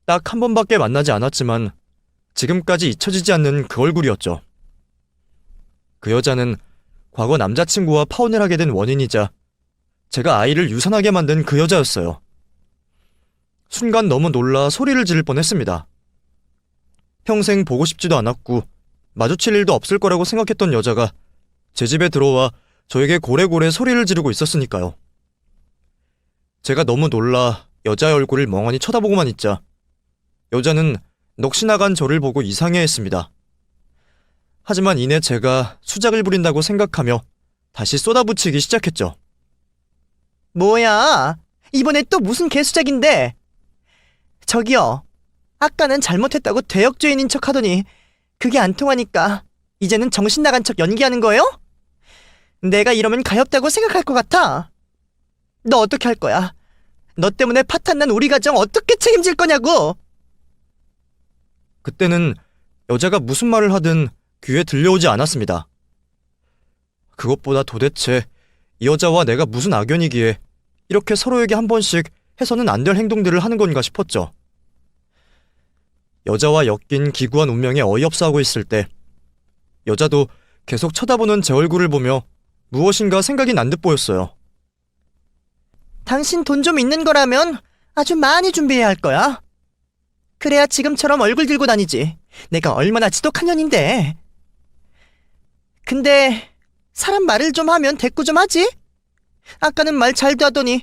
딱 한 번밖에 만나지 않았지만 지금까지 잊혀지지 않는 그 얼굴이었죠. 그 여자는 과거 남자친구와 파혼을 하게 된 원인이자 제가 아이를 유산하게 만든 그 여자였어요. 순간 너무 놀라 소리를 지를 뻔했습니다. 평생 보고 싶지도 않았고 마주칠 일도 없을 거라고 생각했던 여자가 제 집에 들어와 저에게 고래고래 소리를 지르고 있었으니까요. 제가 너무 놀라 여자의 얼굴을 멍하니 쳐다보고만 있자 여자는 넋이 나간 저를 보고 이상해했습니다. 하지만 이내 제가 수작을 부린다고 생각하며 다시 쏟아붙이기 시작했죠. 뭐야? 이번에 또 무슨 개수작인데? 저기요. 아까는 잘못했다고 대역죄인인 척 하더니 그게 안 통하니까 이제는 정신 나간 척 연기하는 거예요? 내가 이러면 가엾다고 생각할 것 같아. 너 어떻게 할 거야? 너 때문에 파탄난 우리 가정 어떻게 책임질 거냐고! 그때는 여자가 무슨 말을 하든 귀에 들려오지 않았습니다. 그것보다 도대체 이 여자와 내가 무슨 악연이기에 이렇게 서로에게 한 번씩 해서는 안 될 행동들을 하는 건가 싶었죠. 여자와 엮인 기구한 운명에 어이없어하고 있을 때 여자도 계속 쳐다보는 제 얼굴을 보며 무엇인가 생각이 난 듯 보였어요. 당신 돈 좀 있는 거라면 아주 많이 준비해야 할 거야. 그래야 지금처럼 얼굴 들고 다니지. 내가 얼마나 지독한 년인데. 근데 사람 말을 좀 하면 대꾸 좀 하지? 아까는 말 잘도 하더니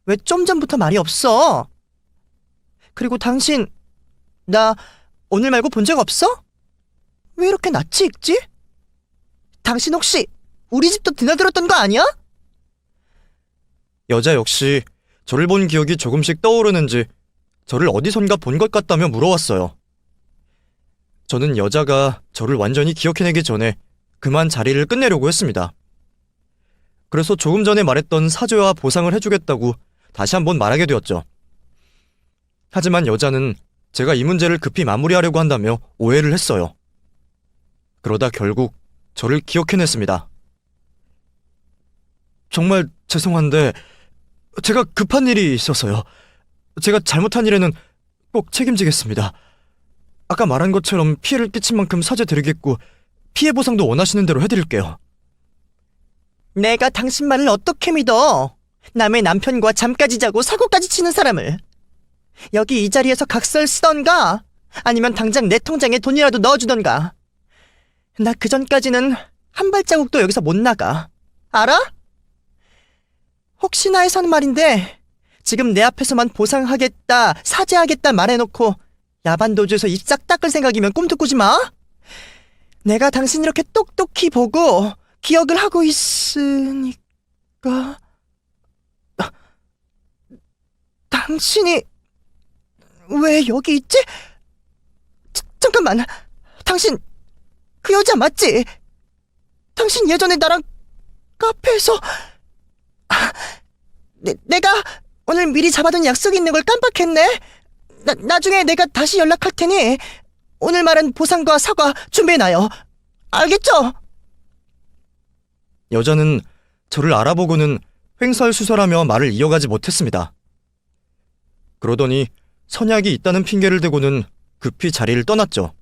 왜 좀 전부터 말이 없어? 그리고 당신 나 오늘 말고 본 적 없어? 왜 이렇게 낯이 익지? 당신 혹시 우리 집도 드나들었던 거 아니야? 여자 역시 저를 본 기억이 조금씩 떠오르는지 저를 어디선가 본 것 같다며 물어왔어요. 저는 여자가 저를 완전히 기억해내기 전에 그만 자리를 끝내려고 했습니다. 그래서 조금 전에 말했던 사죄와 보상을 해주겠다고 다시 한번 말하게 되었죠. 하지만 여자는 제가 이 문제를 급히 마무리하려고 한다며 오해를 했어요. 그러다 결국 저를 기억해냈습니다. 정말 죄송한데 제가 급한 일이 있어서요. 제가 잘못한 일에는 꼭 책임지겠습니다. 아까 말한 것처럼 피해를 끼친 만큼 사죄드리겠고 피해 보상도 원하시는 대로 해드릴게요. 내가 당신 말을 어떻게 믿어? 남의 남편과 잠까지 자고 사고까지 치는 사람을. 여기 이 자리에서 각서를 쓰던가 아니면 당장 내 통장에 돈이라도 넣어주던가. 나 그전까지는 한 발자국도 여기서 못 나가. 알아? 혹시나 해서 하는 말인데 지금 내 앞에서만 보상하겠다, 사죄하겠다 말해놓고 야반도주에서 입 싹 닦을 생각이면 꿈도 꾸지 마. 내가 당신 이렇게 똑똑히 보고 기억을 하고 있으니까. 당신이 왜 여기 있지? 잠깐만, 당신 그 여자 맞지? 당신 예전에 나랑 카페에서 내가 오늘 미리 잡아둔 약속이 있는 걸 깜빡했네. 나중에 내가 다시 연락할 테니 오늘 말한 보상과 사과 준비해놔요. 알겠죠? 여자는 저를 알아보고는 횡설수설하며 말을 이어가지 못했습니다. 그러더니 선약이 있다는 핑계를 대고는 급히 자리를 떠났죠.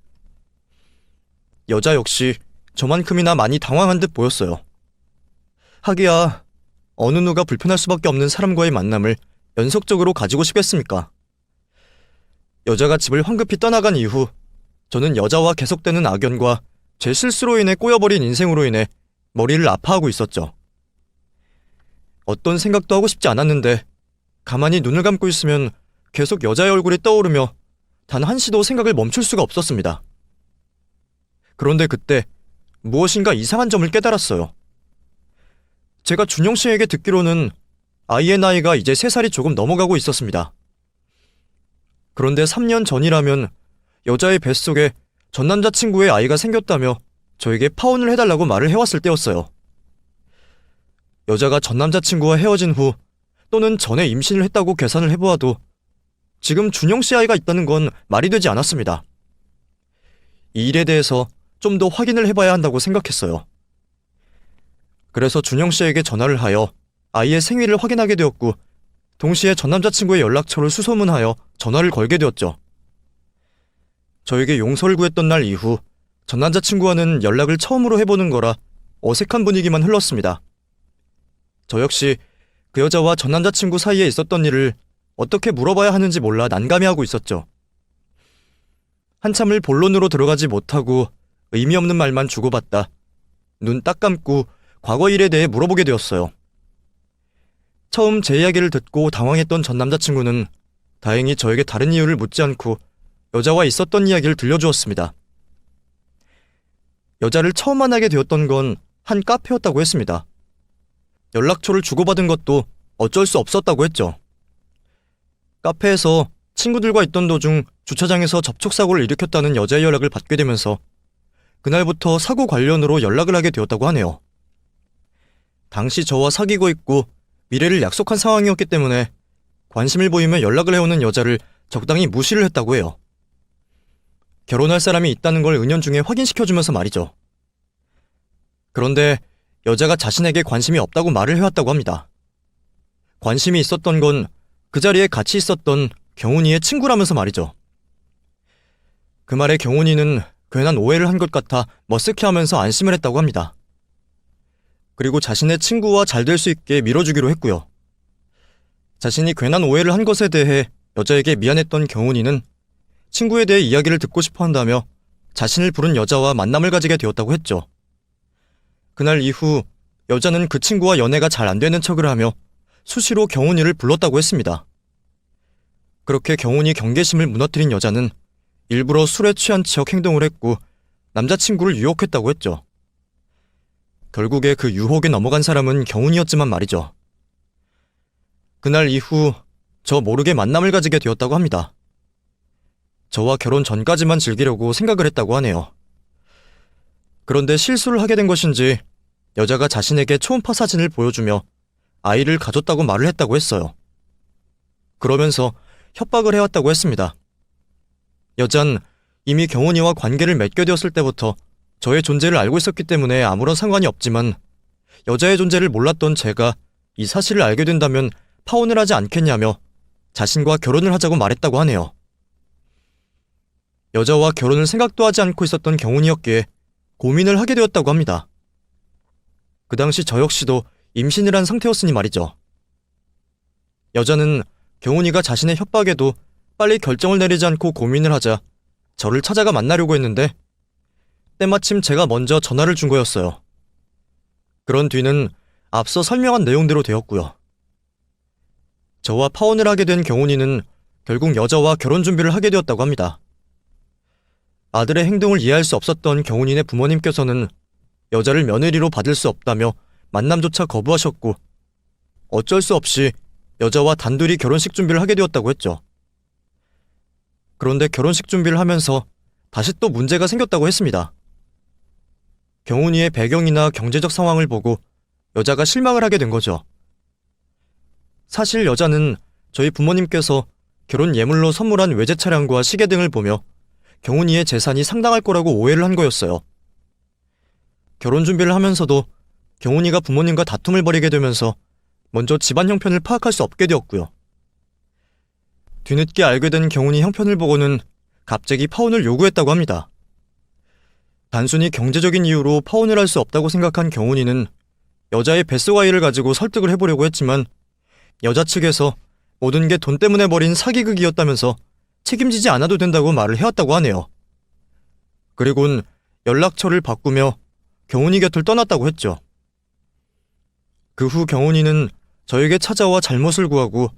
여자 역시 저만큼이나 많이 당황한 듯 보였어요. 하기야 어느 누가 불편할 수밖에 없는 사람과의 만남을 연속적으로 가지고 싶겠습니까? 여자가 집을 황급히 떠나간 이후 저는 여자와 계속되는 악연과 제 실수로 인해 꼬여버린 인생으로 인해 머리를 아파하고 있었죠. 어떤 생각도 하고 싶지 않았는데 가만히 눈을 감고 있으면 계속 여자의 얼굴이 떠오르며 단 한시도 생각을 멈출 수가 없었습니다. 그런데 그때 무엇인가 이상한 점을 깨달았어요. 제가 준영 씨에게 듣기로는 아이의 나이가 이제 3살이 조금 넘어가고 있었습니다. 그런데 3년 전이라면 여자의 뱃속에 전 남자친구의 아이가 생겼다며 저에게 파혼을 해달라고 말을 해왔을 때였어요. 여자가 전 남자친구와 헤어진 후 또는 전에 임신을 했다고 계산을 해보아도 지금 준영 씨 아이가 있다는 건 말이 되지 않았습니다. 이 일에 대해서 좀 더 확인을 해봐야 한다고 생각했어요. 그래서 준영 씨에게 전화를 하여 아이의 생위를 확인하게 되었고 동시에 전 남자친구의 연락처를 수소문하여 전화를 걸게 되었죠. 저에게 용서를 구했던 날 이후 전 남자친구와는 연락을 처음으로 해보는 거라 어색한 분위기만 흘렀습니다. 저 역시 그 여자와 전 남자친구 사이에 있었던 일을 어떻게 물어봐야 하는지 몰라 난감해하고 있었죠. 한참을 본론으로 들어가지 못하고 의미 없는 말만 주고받다 눈 딱 감고 과거 일에 대해 물어보게 되었어요. 처음 제 이야기를 듣고 당황했던 전 남자친구는 다행히 저에게 다른 이유를 묻지 않고 여자와 있었던 이야기를 들려주었습니다. 여자를 처음 만나게 되었던 건 한 카페였다고 했습니다. 연락처를 주고받은 것도 어쩔 수 없었다고 했죠. 카페에서 친구들과 있던 도중 주차장에서 접촉사고를 일으켰다는 여자의 연락을 받게 되면서 그날부터 사고 관련으로 연락을 하게 되었다고 하네요. 당시 저와 사귀고 있고 미래를 약속한 상황이었기 때문에 관심을 보이며 연락을 해오는 여자를 적당히 무시를 했다고 해요. 결혼할 사람이 있다는 걸 은연중에 확인시켜주면서 말이죠. 그런데 여자가 자신에게 관심이 없다고 말을 해왔다고 합니다. 관심이 있었던 건 그 자리에 같이 있었던 경훈이의 친구라면서 말이죠. 그 말에 경훈이는 괜한 오해를 한 것 같아 머쓱해하면서 안심을 했다고 합니다. 그리고 자신의 친구와 잘 될 수 있게 밀어주기로 했고요. 자신이 괜한 오해를 한 것에 대해 여자에게 미안했던 경훈이는 친구에 대해 이야기를 듣고 싶어 한다며 자신을 부른 여자와 만남을 가지게 되었다고 했죠. 그날 이후 여자는 그 친구와 연애가 잘 안 되는 척을 하며 수시로 경훈이를 불렀다고 했습니다. 그렇게 경훈이 경계심을 무너뜨린 여자는 일부러 술에 취한 척 행동을 했고 남자친구를 유혹했다고 했죠. 결국에 그 유혹에 넘어간 사람은 경훈이었지만 말이죠. 그날 이후 저 모르게 만남을 가지게 되었다고 합니다. 저와 결혼 전까지만 즐기려고 생각을 했다고 하네요. 그런데 실수를 하게 된 것인지 여자가 자신에게 초음파 사진을 보여주며 아이를 가졌다고 말을 했다고 했어요. 그러면서 협박을 해왔다고 했습니다. 여잔 이미 경훈이와 관계를 맺게 되었을 때부터 저의 존재를 알고 있었기 때문에 아무런 상관이 없지만 여자의 존재를 몰랐던 제가 이 사실을 알게 된다면 파혼을 하지 않겠냐며 자신과 결혼을 하자고 말했다고 하네요. 여자와 결혼을 생각도 하지 않고 있었던 경훈이었기에 고민을 하게 되었다고 합니다. 그 당시 저 역시도 임신을 한 상태였으니 말이죠. 여자는 경훈이가 자신의 협박에도 빨리 결정을 내리지 않고 고민을 하자 저를 찾아가 만나려고 했는데 때마침 제가 먼저 전화를 준 거였어요. 그런 뒤는 앞서 설명한 내용대로 되었고요. 저와 파혼을 하게 된 경훈이는 결국 여자와 결혼 준비를 하게 되었다고 합니다. 아들의 행동을 이해할 수 없었던 경훈이네 부모님께서는 여자를 며느리로 받을 수 없다며 만남조차 거부하셨고 어쩔 수 없이 여자와 단둘이 결혼식 준비를 하게 되었다고 했죠. 그런데 결혼식 준비를 하면서 다시 또 문제가 생겼다고 했습니다. 경훈이의 배경이나 경제적 상황을 보고 여자가 실망을 하게 된 거죠. 사실 여자는 저희 부모님께서 결혼 예물로 선물한 외제 차량과 시계 등을 보며 경훈이의 재산이 상당할 거라고 오해를 한 거였어요. 결혼 준비를 하면서도 경훈이가 부모님과 다툼을 벌이게 되면서 먼저 집안 형편을 파악할 수 없게 되었고요. 뒤늦게 알게 된 경훈이 형편을 보고는 갑자기 파혼을 요구했다고 합니다. 단순히 경제적인 이유로 파혼을 할 수 없다고 생각한 경훈이는 여자의 뱃속 아이를 가지고 설득을 해보려고 했지만 여자 측에서 모든 게 돈 때문에 벌인 사기극이었다면서 책임지지 않아도 된다고 말을 해왔다고 하네요. 그리곤 연락처를 바꾸며 경훈이 곁을 떠났다고 했죠. 그 후 경훈이는 저에게 찾아와 잘못을 구하고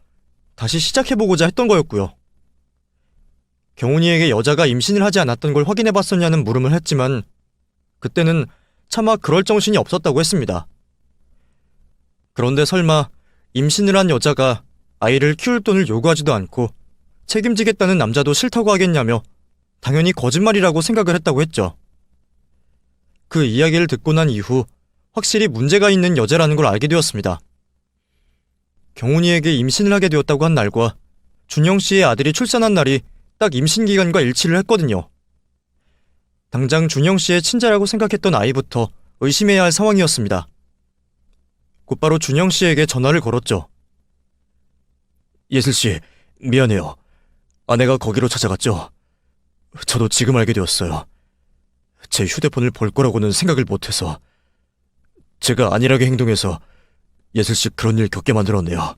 다시 시작해보고자 했던 거였고요. 경훈이에게 여자가 임신을 하지 않았던 걸 확인해봤었냐는 물음을 했지만 그때는 차마 그럴 정신이 없었다고 했습니다. 그런데 설마 임신을 한 여자가 아이를 키울 돈을 요구하지도 않고 책임지겠다는 남자도 싫다고 하겠냐며 당연히 거짓말이라고 생각을 했다고 했죠. 그 이야기를 듣고 난 이후 확실히 문제가 있는 여자라는 걸 알게 되었습니다. 경훈이에게 임신을 하게 되었다고 한 날과 준영 씨의 아들이 출산한 날이 딱 임신 기간과 일치를 했거든요. 당장 준영 씨의 친자라고 생각했던 아이부터 의심해야 할 상황이었습니다. 곧바로 준영 씨에게 전화를 걸었죠. 예슬 씨, 미안해요. 아내가 거기로 찾아갔죠. 저도 지금 알게 되었어요. 제 휴대폰을 볼 거라고는 생각을 못해서 제가 안일하게 행동해서 예슬 씨 그런 일 겪게 만들었네요.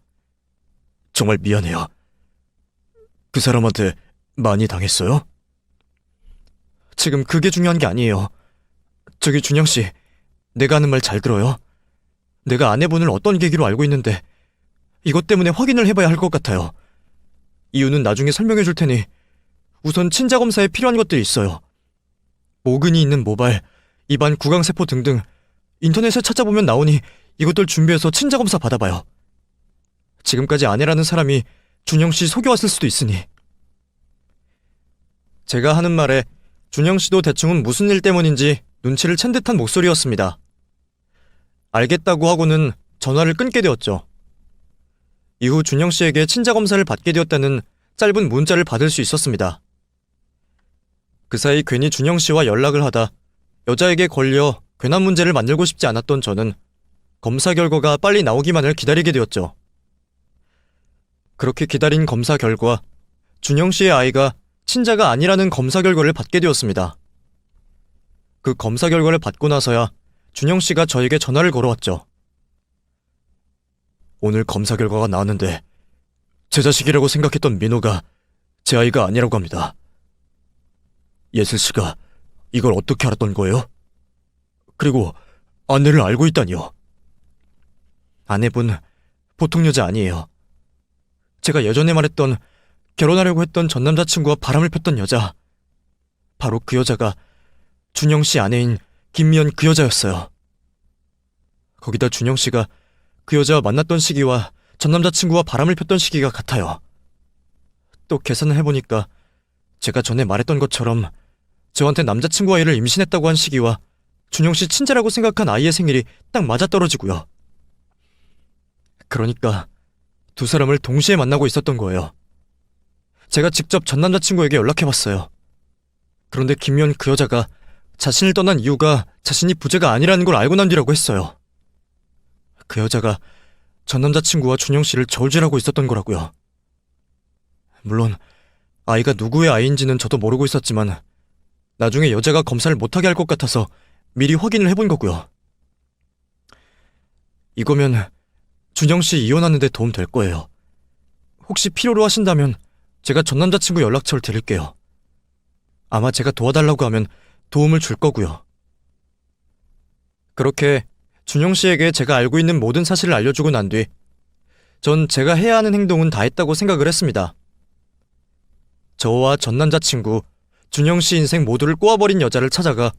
정말 미안해요. 그 사람한테 많이 당했어요? 지금 그게 중요한 게 아니에요. 저기 준영 씨, 내가 하는 말 잘 들어요. 내가 아내분을 어떤 계기로 알고 있는데 이것 때문에 확인을 해봐야 할 것 같아요. 이유는 나중에 설명해 줄 테니 우선 친자 검사에 필요한 것들이 있어요. 모근이 있는 모발, 입안 구강세포 등등 인터넷에 찾아보면 나오니 이것들 준비해서 친자 검사 받아봐요. 지금까지 아내라는 사람이 준영 씨 속여왔을 수도 있으니. 제가 하는 말에 준영 씨도 대충은 무슨 일 때문인지 눈치를 챈 듯한 목소리였습니다. 알겠다고 하고는 전화를 끊게 되었죠. 이후 준영 씨에게 친자 검사를 받게 되었다는 짧은 문자를 받을 수 있었습니다. 그 사이 괜히 준영 씨와 연락을 하다 여자에게 걸려 괜한 문제를 만들고 싶지 않았던 저는 검사 결과가 빨리 나오기만을 기다리게 되었죠. 그렇게 기다린 검사 결과 준영 씨의 아이가 친자가 아니라는 검사 결과를 받게 되었습니다. 그 검사 결과를 받고 나서야 준영 씨가 저에게 전화를 걸어왔죠. 오늘 검사 결과가 나왔는데 제 자식이라고 생각했던 민호가 제 아이가 아니라고 합니다. 예슬 씨가 이걸 어떻게 알았던 거예요? 그리고 아내를 알고 있다니요. 아내분 보통 여자 아니에요. 제가 예전에 말했던 결혼하려고 했던 전 남자친구와 바람을 폈던 여자, 바로 그 여자가 준영 씨 아내인 김미연 그 여자였어요. 거기다 준영 씨가 그 여자와 만났던 시기와 전 남자친구와 바람을 폈던 시기가 같아요. 또 계산을 해보니까 제가 전에 말했던 것처럼 저한테 남자친구 아이를 임신했다고 한 시기와 준영 씨 친자라고 생각한 아이의 생일이 딱 맞아떨어지고요. 그러니까 두 사람을 동시에 만나고 있었던 거예요. 제가 직접 전 남자친구에게 연락해봤어요. 그런데 김미연 그 여자가 자신을 떠난 이유가 자신이 부재가 아니라는 걸 알고 난 뒤라고 했어요. 그 여자가 전 남자친구와 준영 씨를 저울질하고 있었던 거라고요. 물론 아이가 누구의 아이인지는 저도 모르고 있었지만 나중에 여자가 검사를 못하게 할 것 같아서 미리 확인을 해본 거고요. 이거면 준영 씨 이혼하는 데 도움 될 거예요. 혹시 필요로 하신다면 제가 전 남자친구 연락처를 드릴게요. 아마 제가 도와달라고 하면 도움을 줄 거고요. 그렇게 준영 씨에게 제가 알고 있는 모든 사실을 알려주고 난 뒤 전 제가 해야 하는 행동은 다 했다고 생각을 했습니다. 저와 전 남자친구, 준영 씨 인생 모두를 꼬아버린 여자를 찾아가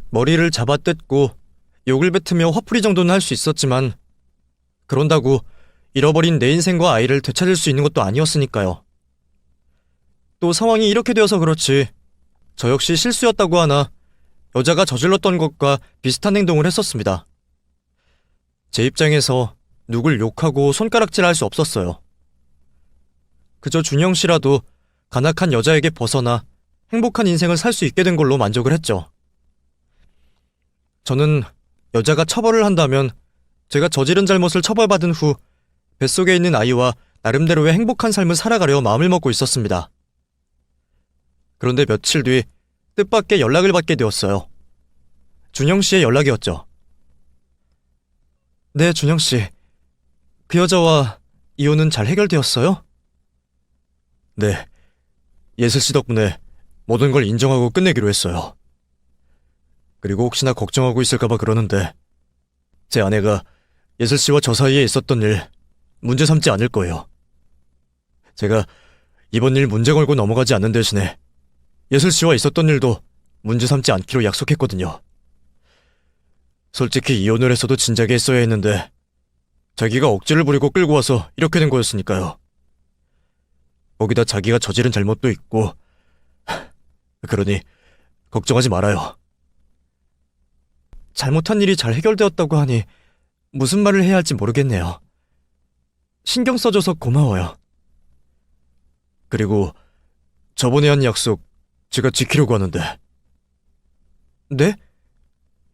머리를 잡아뜯고 욕을 뱉으며 화풀이 정도는 할 수 있었지만 그런다고 잃어버린 내 인생과 아이를 되찾을 수 있는 것도 아니었으니까요. 또 상황이 이렇게 되어서 그렇지 저 역시 실수였다고 하나 여자가 저질렀던 것과 비슷한 행동을 했었습니다. 제 입장에서 누굴 욕하고 손가락질할 수 없었어요. 그저 준영 씨라도 간악한 여자에게 벗어나 행복한 인생을 살 수 있게 된 걸로 만족을 했죠. 저는 여자가 처벌을 한다면 제가 저지른 잘못을 처벌받은 후 뱃속에 있는 아이와 나름대로의 행복한 삶을 살아가려 마음을 먹고 있었습니다. 그런데 며칠 뒤 뜻밖의 연락을 받게 되었어요. 준영 씨의 연락이었죠. 네, 준영 씨. 그 여자와 이혼은 잘 해결되었어요? 네. 예슬 씨 덕분에 모든 걸 인정하고 끝내기로 했어요. 그리고 혹시나 걱정하고 있을까봐 그러는데 제 아내가 예슬 씨와 저 사이에 있었던 일 문제 삼지 않을 거예요. 제가 이번 일 문제 걸고 넘어가지 않는 대신에 예슬 씨와 있었던 일도 문제 삼지 않기로 약속했거든요. 솔직히 이혼을 했어도 진작에 했어야 했는데 자기가 억지를 부리고 끌고 와서 이렇게 된 거였으니까요. 거기다 자기가 저지른 잘못도 있고 그러니 걱정하지 말아요. 잘못한 일이 잘 해결되었다고 하니 무슨 말을 해야 할지 모르겠네요. 신경 써줘서 고마워요. 그리고 저번에 한 약속 제가 지키려고 하는데. 네?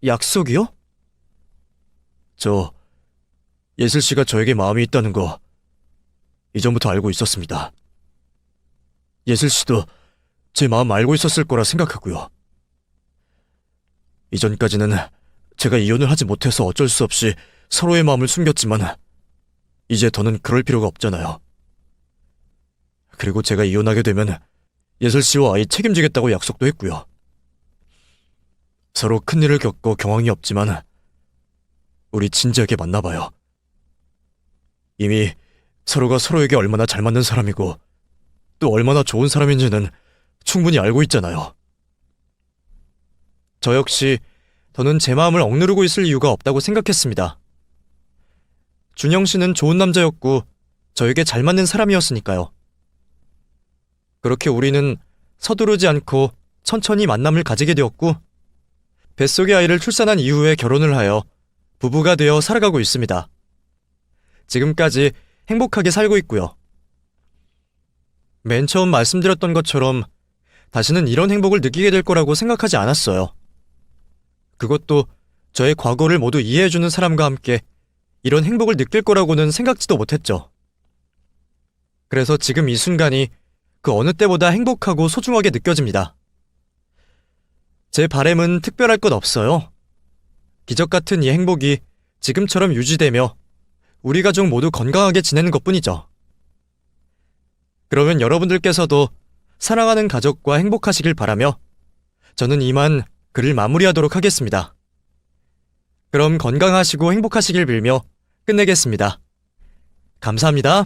약속이요? 저 예슬 씨가 저에게 마음이 있다는 거 이전부터 알고 있었습니다. 예슬 씨도 제 마음 알고 있었을 거라 생각하고요. 이전까지는 제가 이혼을 하지 못해서 어쩔 수 없이 서로의 마음을 숨겼지만 이제 더는 그럴 필요가 없잖아요. 그리고 제가 이혼하게 되면 예슬 씨와 아이 책임지겠다고 약속도 했고요. 서로 큰일을 겪고 경황이 없지만 우리 진지하게 만나봐요. 이미 서로가 서로에게 얼마나 잘 맞는 사람이고 또 얼마나 좋은 사람인지는 충분히 알고 있잖아요. 저 역시 더는 제 마음을 억누르고 있을 이유가 없다고 생각했습니다. 준영 씨는 좋은 남자였고 저에게 잘 맞는 사람이었으니까요. 그렇게 우리는 서두르지 않고 천천히 만남을 가지게 되었고 뱃속의 아이를 출산한 이후에 결혼을 하여 부부가 되어 살아가고 있습니다. 지금까지 행복하게 살고 있고요. 맨 처음 말씀드렸던 것처럼 다시는 이런 행복을 느끼게 될 거라고 생각하지 않았어요. 그것도 저의 과거를 모두 이해해주는 사람과 함께 이런 행복을 느낄 거라고는 생각지도 못했죠. 그래서 지금 이 순간이 그 어느 때보다 행복하고 소중하게 느껴집니다. 제 바람은 특별할 것 없어요. 기적 같은 이 행복이 지금처럼 유지되며 우리 가족 모두 건강하게 지내는 것뿐이죠. 그러면 여러분들께서도 사랑하는 가족과 행복하시길 바라며 저는 이만 글을 마무리하도록 하겠습니다. 그럼 건강하시고 행복하시길 빌며 끝내겠습니다. 감사합니다.